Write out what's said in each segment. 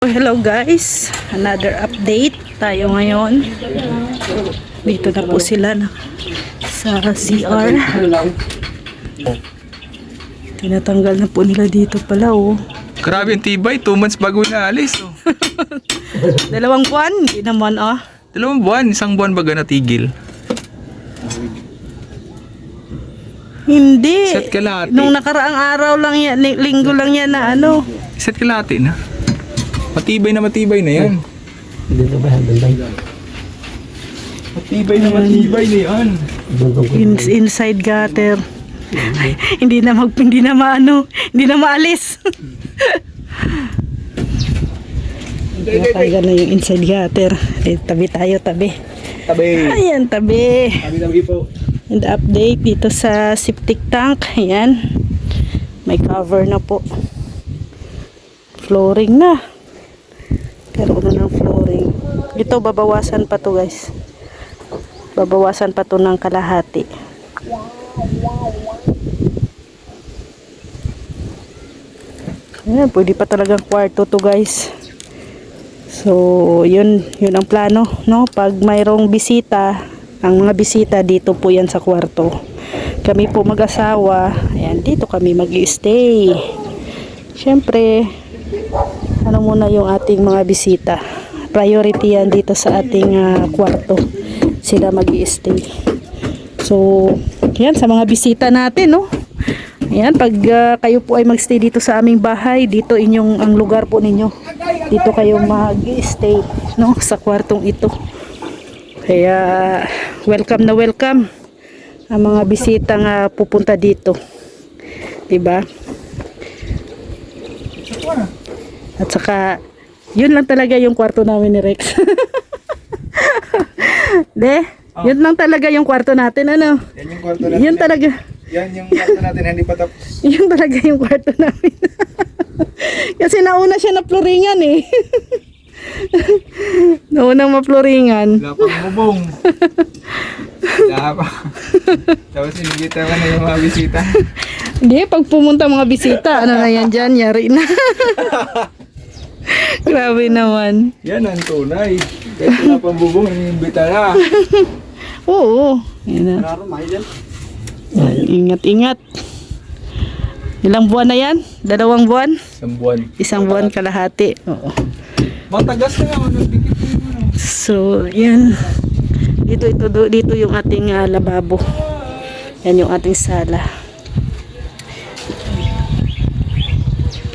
Hello guys, another update tayo ngayon. Dito na po sila sa CR. Tinatanggal na po nila dito pala oh. Grabe yung tibay, 2 months bago naalis oh. 2 buwan, hindi naman 2 buwan, 1 buwan baga natigil. Hindi. Set kalahati. Nung nakaraang araw lang yan, linggo lang yan na ano. Set kalahati na. Matibay na yan. Matibay na yan. Inside gutter. hindi na maalis. Kaya na yung inside gutter. Tabi tayo. Tabi. Ayan, tabi. Tabi po. And update dito sa septic tank. Ayan. May cover na po. Flooring na. Pero ng flooring. Ito, babawasan pa to guys. Babawasan pa to ng kalahati. Ayan, pwede pa talagang kwarto to guys. So, yun ang plano, no? Pag mayroong bisita, ang mga bisita dito po yan sa kwarto. Kami po mag-asawa, ayan, dito kami mag-i-stay. Siyempre, ano muna yung ating mga bisita. Priority yan dito sa ating kwarto. Sila mag-i-stay. So, yan sa mga bisita natin, no? Ayan, pag kayo po ay mag-stay dito sa aming bahay, dito ang lugar po ninyo. Dito kayo mag-i-stay, no? Sa kwartong ito. Kaya, welcome na welcome ang mga bisitang pupunta dito. Diba? At saka, yun lang talaga yung kwarto namin ni Rex. Yun lang talaga yung kwarto natin, ano? Yan yung kwarto natin. Yun talaga. Yan yung kwarto natin, hindi pa tapos. Yun talaga yung kwarto namin. Kasi nauna siya na floringan eh. Naunang maploringan. Wala pang bubong. Wala pa. Tapos inibita ka na yung mga bisita. Hindi, pag pumunta mga bisita, ano na yan dyan, yari na. Grabe naman. Yan ang tunay. Kahit wala pang bubong, inibita na. Oo. Yan na. Ingat-ingat. Ilang buwan na yan? 2 buwan? 1 buwan. 1 buwan kalahati. Oo. Matagas na nga. Nagdikit mo. So, yan. Dito yung ating lababo. Yan yung ating sala.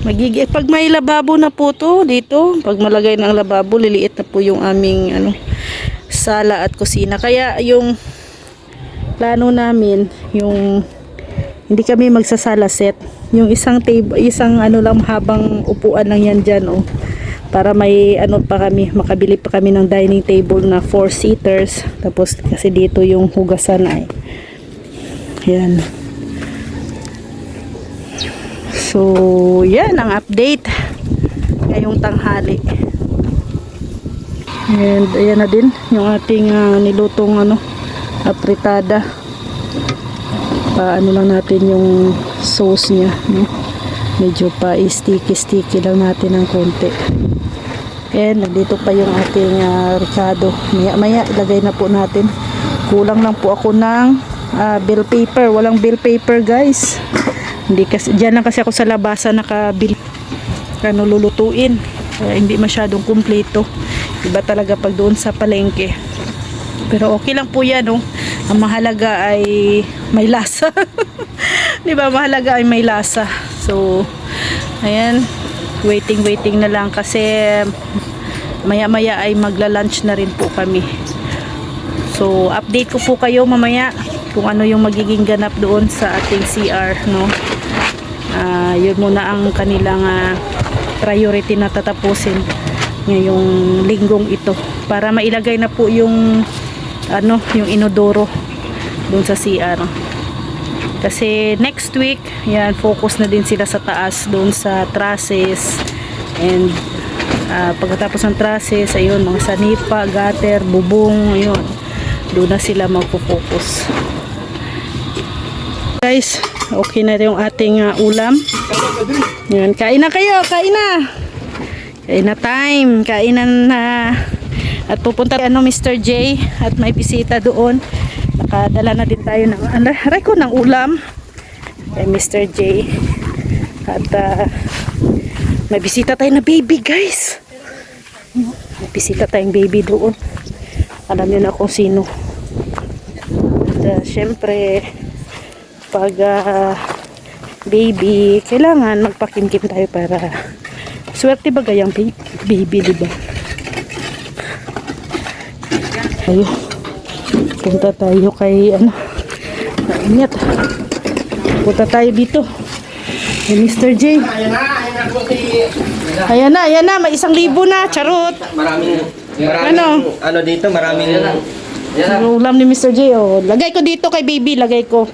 Pag may lababo na po to dito, pag malagay ng lababo, liliit na po yung aming sala at kusina. Kaya yung plano namin, yung hindi kami magsasala set, yung isang table, lang habang upuan lang yan dyan, oh. Para may makabili pa kami ng dining table na 4 seaters. Tapos kasi dito yung hugasan ay. Yan. So, yan ang update ngayong tanghali. And ayan na din yung ating nilutong apritada. Paano lang natin yung sauce niya, no? Medyo pa sticky lang natin ng konti. And nandito pa yung ating ricado. Maya ilagay na po natin. Kulang lang po ako ng bill paper. Walang bill paper guys. Diyan lang kasi ako sa labasan nakabil lulutuin. Kaya hindi masyadong kumpleto. Iba talaga pag doon sa palengke. Pero okay lang po yan, no? Ang mahalaga ay may lasa. Diba? Mahalaga ay may lasa. So, ayan. Waiting na lang kasi maya-maya ay magla-lunch na rin po kami. So, update ko po kayo mamaya kung ano yung magiging ganap doon sa ating CR, no? Yun muna ang kanilang priority na tatapusin ngayong linggong ito para mailagay na po yung yung inodoro doon sa CR. Kasi next week, yan, focus na din sila sa taas doon sa trusses and pagkatapos ng trusses, ayun, mga sanipa, gutter, bubong, ayun, doon na sila magpo-focus. Guys, okay na yung ating ulam. Yan, kain na kayo, kain na. Kain na time. Kainan na. At pupunta Mr. J at may bisita doon. Nakadala na din tayo ng ng ulam kay Mr. J. At may bisita tayo na baby, guys. May bisita tayong baby doon. Alam niyo na kung sino. At syempre pag baby, kailangan magpakimkim tayo para swerte ba gayang baby, diba? Ayun. Punta tayo kay naingat. Punta tayo dito. Kay Mr. J. Ayan na. May 1,000 na. Charot. Maraming ano dito, maraming Ang ulam ni Mr. J. Oh. Lagay ko dito kay baby. Lagay ko.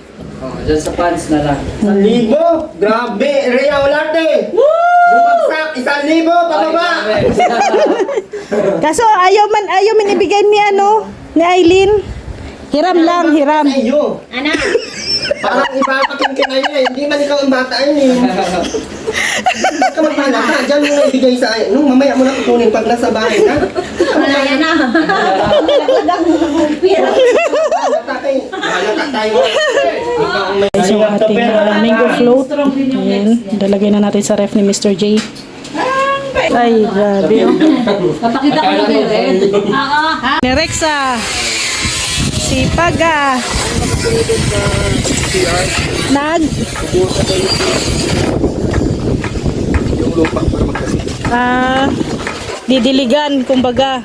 Diyan sa pants na lang. 1,000. Grabe, Ria Olarte. Bumagsak 1,000 pababa. Kaso ayaw man ibigay ni Aileen. Hiram lang. Ayo. Anak. Parang ipapakin ka na yun eh. Hindi man ikaw ang bata yun eh. Ba't ka magpala ka? Diyan mo na ibigay sa akin. Nung mamaya mo na kukunin pag nasa bahay na. Wala yan na. Bahala ka tayo. Guys, yung ating mango float. Ayan. Dalagay na natin sa ref ni Mr. J. Ay, grabe. Papakita ko lang yun rin. Ni Rexa. Si Paga. Yung lupa para magkasilip. Didiligan, kumbaga.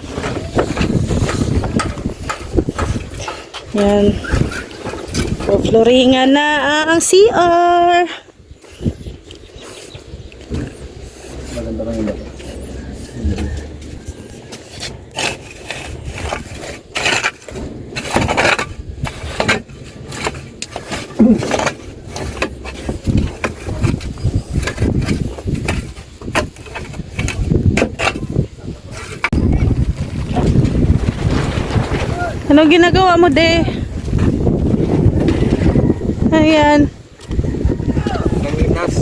Yan. Floringan na ang CR. Maganda lang yun. Anong ginagawa mo, De? Ayan. Nanginas.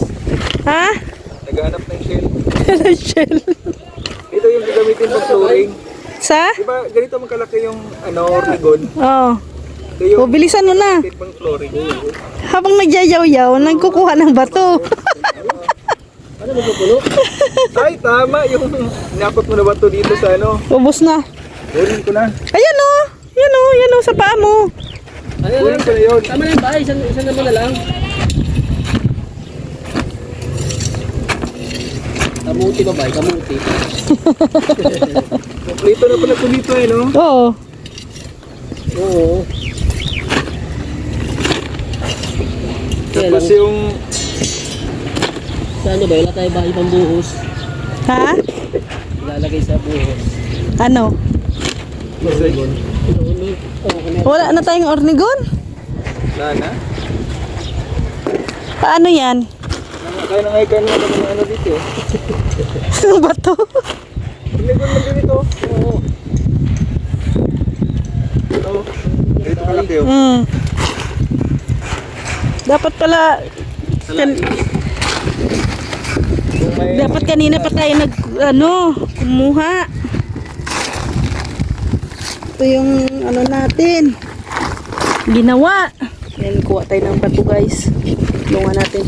Ha? Naghanap ng shell. Shell. Ito yung gagamitin sa flooring. Sa? Diba ganito makalaki yung ornigon? Oo. Ito yung Bilisan mo na. pang flooring. Habang nagyayaw-yaw, nagkukuha ng bato. Ay, tama. Yung inakot mo na ba ito dito sa Ubus na. Kunin ko na. Ayan o. Yan o, sa paa mo. Kunin ko na yun. Tama na ba? Isang naman na lang. Kamuti ba ba? Kamuti. Kompleto na pala ito dito no? Oo. Oo. Tapos yung Sa ano ba? Wala tayo ba ibang buhos? Ha? Ilalagay sa buhos. Ano? Wala na tayong ornigon? wala na. Paano yan? Kaya na ngayon kanina pa ng ano dito. Ano ba to? Ornigon lang din ito. Oo. Oo. Dito kalaki oh. Dapat pala Kung may dapat kanina pa tayo kumuha. Ito yung natin ginawa. Then kuha tayo ng bato, guys. Tulungan natin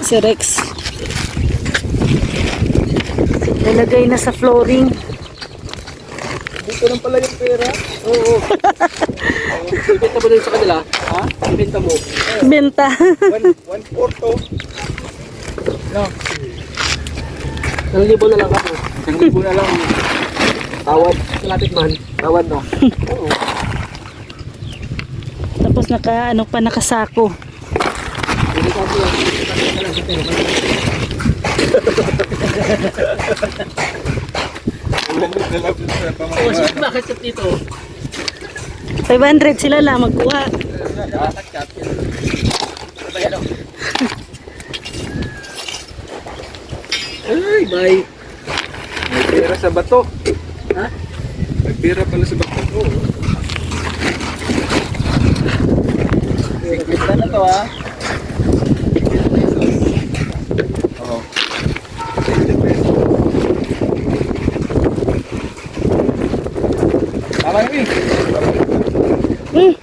si Rex. Nilagay na sa flooring. dito lang pala yung pera. Oo. Ibenta mo din sa kanila? Ha? Ibenta mo. Benta. 1/4 to. No. 1,000 na lang ako. 1,000 na lang. Tawad. Kalapit man. Tawad no. Oo. Tapos nakasako. Hindi ka po. Oh, shit, bakit sa dito? 500 sila lang magkuha. Ay, bye. May pera sa bato. Ha? May pera pala sa bato. Oo. Secret na to ha. Oo. 20 pesos. kayo eh.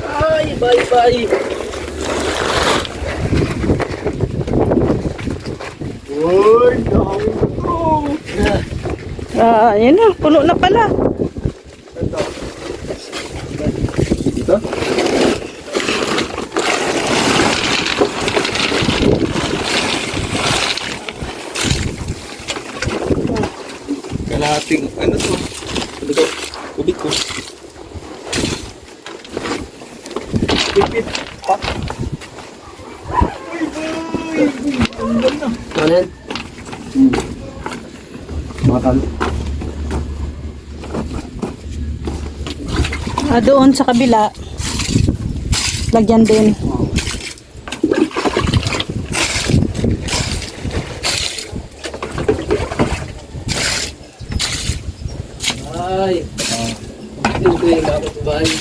Ay, bye-bye. Uy, dami ko. Yan na, puno na pala. Dito? Kalahating, ano to? Ano to? Ubik ko. Pipit. Pa. Ano yan? Bakal. Doon sa kabila. Lagyan din. Ay. Bye.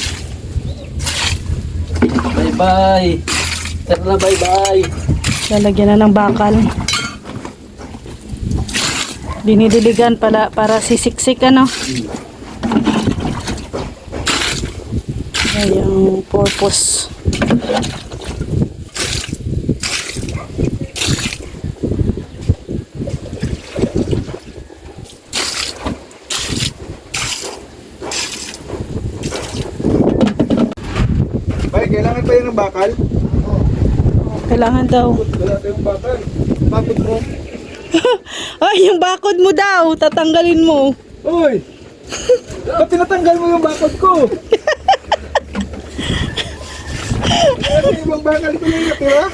Bye-bye. Tara na, bye-bye. Lalagyan na ng bakal. Dinidiligan pala para sisiksik ano. Ay, yung purpose. Bay, kailangan pa yun ng bakal? Kailangan daw. Wala tayong bakal. Bakit mo? Ay, yung bakod mo daw. Tatanggalin mo. Uy! Ba't tinatanggal mo yung bakal ko? Ano yung ibang bakal ko yung natira?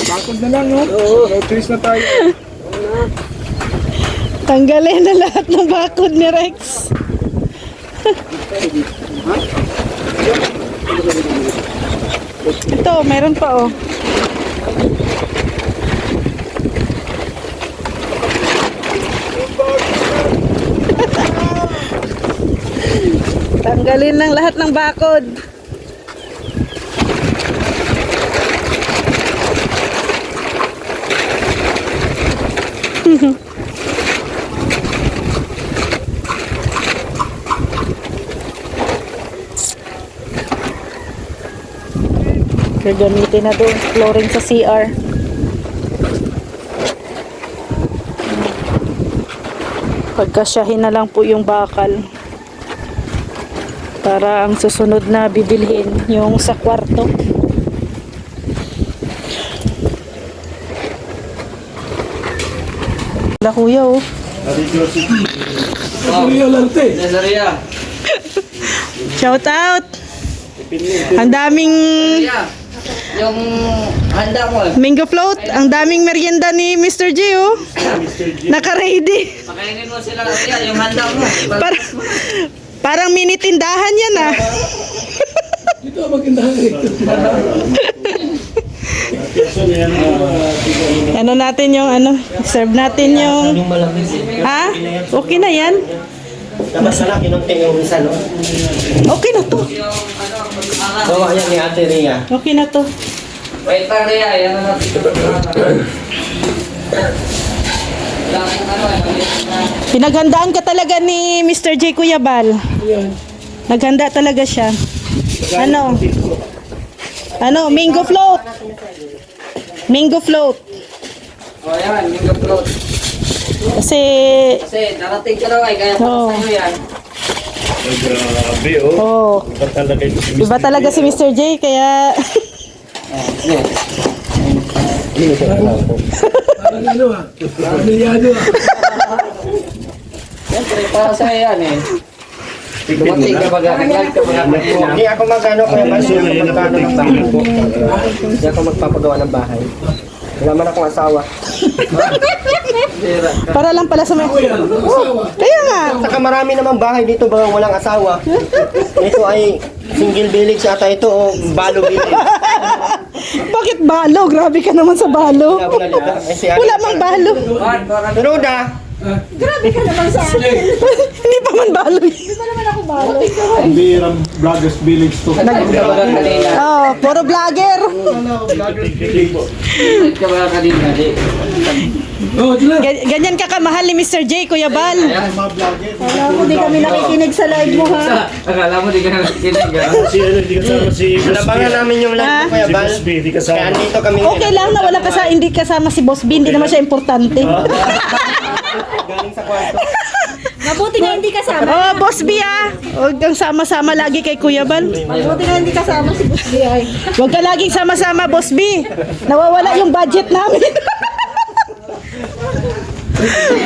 Bakal na lang, no? Oo. No choice na tayo. Tanggalin na lahat ng bakod ni Rex. Ito, meron pa oh. Tanggalin ng lahat ng bakod. Gagamitin na doon flooring sa CR. Pagkasyahin na lang po yung bakal. Para ang susunod na bibilhin yung sa kwarto. Wala kuya oh. Nazaria. Shout out! Ang daming Nazaria. Yung handa mo. mango float, ang daming merienda ni Mr. G oh. Naka-ready. Pakainin mo sila Nazaria, yung handa mo. Parang mini tindahan yan ah. Ano natin yung ano, serve natin yung ha? Okay na yan? Tapos na lang, kinunting yung isa, no? Okay na to. Gawa yan ni Ate Rhea. Okay na to. Wait lang Rhea, yan na natin. Pinaghandaan ka talaga ni Mr. J. Kuya Bal. Naghanda talaga siya. Ano? Ano? Mango float. Mango float. O yan, yung float. Kasi Kasi narating ka daw ay kaya Oo. para sa'yo yan. Grabe, oh. oh, iba talaga si Mr. J kaya Siyempre, para sa'yo yan eh. Dumating ka baga, nag-live ka baga. Hindi ako mag-ano kaya baso yung magkano ng bahay. Hindi ako magpapagawa ng bahay. Wala man akong asawa. para lang pala sa mga kaya nga. Saka marami namang bahay dito ba walang asawa. Ito ay single village ata ito o balo village. Bakit balo? Grabe ka naman sa balo. Wala mang balo. Pero da, Grabe ka naman sa akin. Hindi pa man baloy. Hindi pa naman ako baloy. Ang birang Vloggers Village to. Live ka ba kanina? Oh, puro vlogger. Live ka ba kanina? Di. Ganyan ka kamahal ni Mr. J, Kuya Bal. Ayan. Mga vlogger. Wala ko, di kami nakikinig sa live mo ha. Akala mo di ka nakikinig ha? Si ano, hindi kasama si Nabangan namin yung live mo, Kuya Si Bal. Boss B, hindi Kaya kasama. andito kami. Okay lang na wala hindi kasama si Boss B, hindi naman siya importante. Galing sa kwarto. Mabuti nga hindi kasama. Oh, Boss B ah. Huwag kang sama-sama lagi kay Kuya Bal. Mabuti nga hindi kasama si Boss Liay. Huwag ka laging sama-sama, Boss B. Nawawala yung budget namin.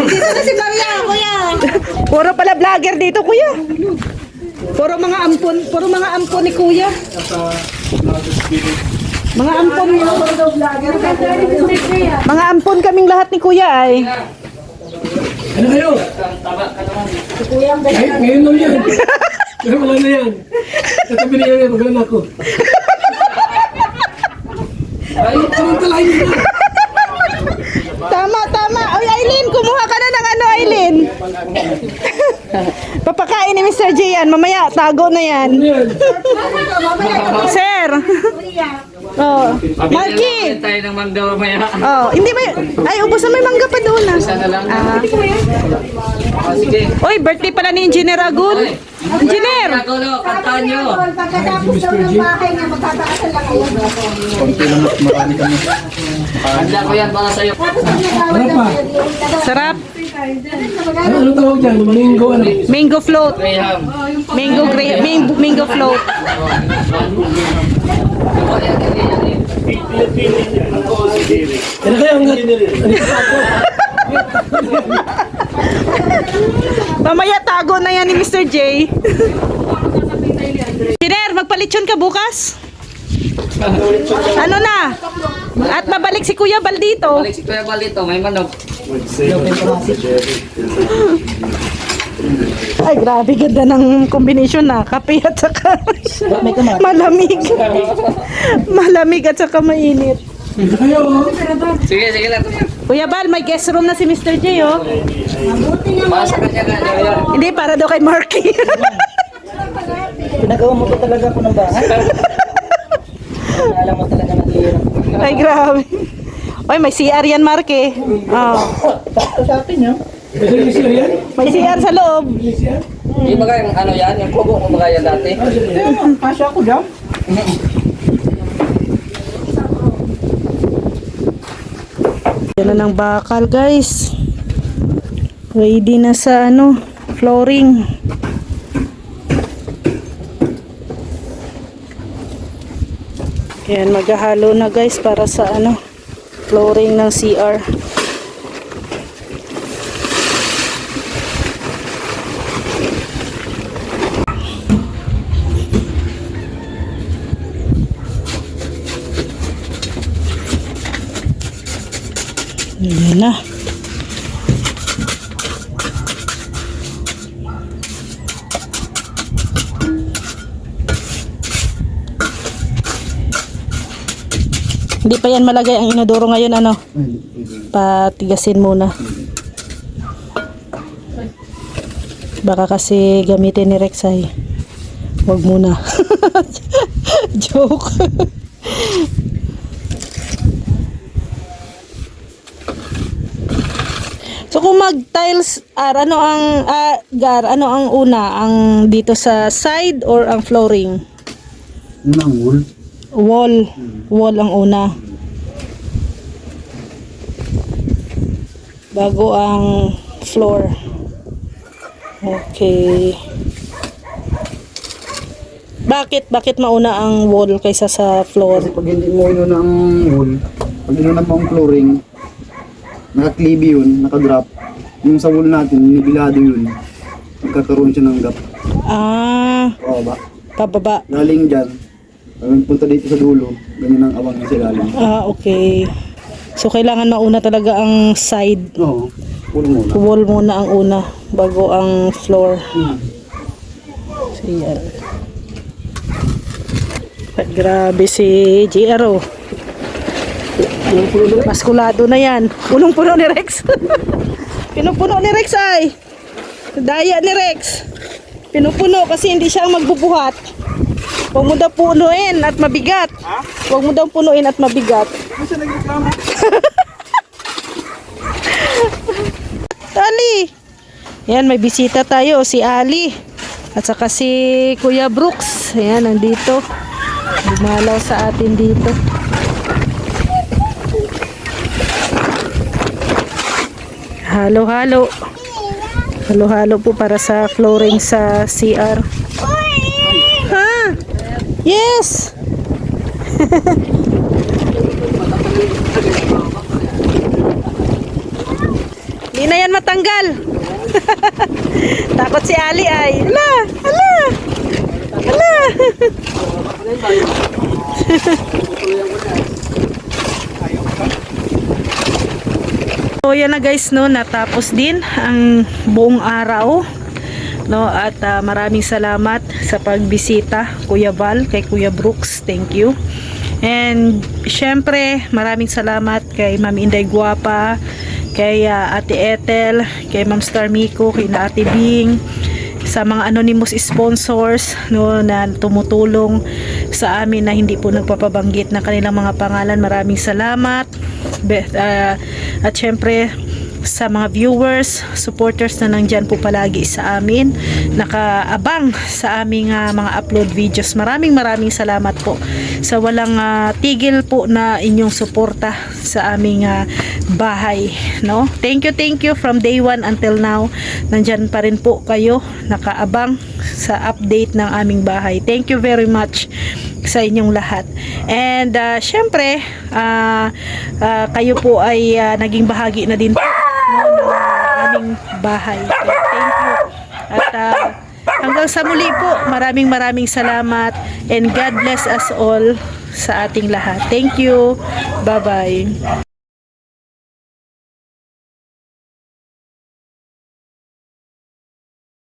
Dito na si Maria, kuya. Puro pala vlogger dito, Kuya. Puro mga ampon ni Kuya. Mga ampon niyo. Mga ampon kaming lahat ni Kuya ay. Ano kayo? Ngayon lang yan. Pero wala na yan. Katabi na yan, magalan ako. Samantalahin nyo na. Tama. Oy, Aileen, kumuha ka na ng ano, Aileen. Papakain ni Mr. J yan. Mamaya, tago na yan. Yan. Sir. Oh. Marky. Tayo ng mangga mamaya. Oh, hindi ba? Ay, ubos na may mangga pa doon ah. Isa na lang. Sige. Oy, birthday pala ni Engineer Agul. Engineer. Kagulo, kantaan nyo. Pagkatapos daw ng bahay niya, magtataasan lang kayo. Handa ko yan para sa'yo. Tapos pag nagawad ng Sarap. Ano tawag dyan? Maninggo ano? Mango float. Graham. Mango float. Ano kayo hanggang? Mamaya tago na yan ni Mr. J. Engineer, magpalitsyon ka bukas? Ano na? At babalik si Kuya Bal dito. Balik si Kuya Bal dito, may manok. Ay, grabe ganda ng combination na. Kape at saka malamig. Malamig at saka mainit. Ano kayo? Sige lang. Kuya Bal, may guest room na si Mr. J, oh. Para sa kanya na yan. Hindi, para daw kay Marky. Pinagawa mo to talaga po ng bahay. Alam mo talaga na Ay, grabe. Oy, may CR yan, Marky. Oh. sa atin yun. Ito yung siya yan? May CR sa loob. Yung mga yung ano yan, yung kubo ko mga yan dati. Kasya ako dyan. Yan na ng bakal, guys. Ready na sa ano, flooring. Yan, maghahalo na guys para sa ano, flooring ng CR. Yan na. Hindi pa yan malagay ang inodoro ngayon, ano? Patigasin muna. Baka kasi gamitin ni Rexay. Huwag muna. Joke. So kung mag-tiles, ano ang ano ang una, ang dito sa side or ang flooring? Unang wool. Wall ang una. Bago ang floor. Okay. Bakit mauna ang wall kaysa sa floor? Kasi pag hindi mo inuna ang wall, pag inuna mo ang flooring, naka-clippy yun, naka-drop. Yung sa wall natin, nibilado yun. Magkakaroon siya ng gap. Ah, Oo ba? pababa. Galing dyan, pag punta dito sa dulo, ganyan ang awang niya sa galing. Ah, okay. So kailangan mauna talaga ang side. Oo, wall muna. Wall muna ang una bago ang floor. So yan. At grabe si JRO. Maskulado na yan. Punong-puno ni Rex. Pinupuno ni Rex ay. Daya ni Rex. Pinupuno kasi hindi siya ang magbubuhat. Huwag mo daw punuin at mabigat. Huwag mo daw punuin at mabigat. Ali. Yan, may bisita tayo. Si Ali. At saka si Kuya Brooks. Ayan, nandito. Dumalaw sa atin dito. Halo-halo. Halo-halo po para sa flooring sa CR. Ha? Yes! Hindi na yan matanggal. Takot si Ali ay. Hala! Hala! Hala! So yan na guys, no, natapos din ang buong araw, no, at maraming salamat sa pagbisita Kuya Val, kay Kuya Brooks, thank you. And syempre maraming salamat kay Ma'am Inday Guapa, kay Ate Ethel, kay Ma'am Star Miko, kay na Ate Bing, sa mga anonymous sponsors, no, na tumutulong sa amin na hindi po nagpapabanggit ng kanilang mga pangalan. Maraming salamat. At syempre sa mga viewers, supporters na nandyan po palagi sa amin, nakaabang sa aming mga upload videos. Maraming salamat po sa walang tigil po na inyong suporta sa aming bahay, no? Thank you from day 1 until now. Nandyan pa rin po kayo nakaabang sa update ng aming bahay. Thank you very much sa inyong lahat. And syempre kayo po ay naging bahagi na din po, no, ng aming bahay. Okay, thank you. At hanggang sa muli po, maraming salamat and God bless us all sa ating lahat. Thank you. Bye-bye.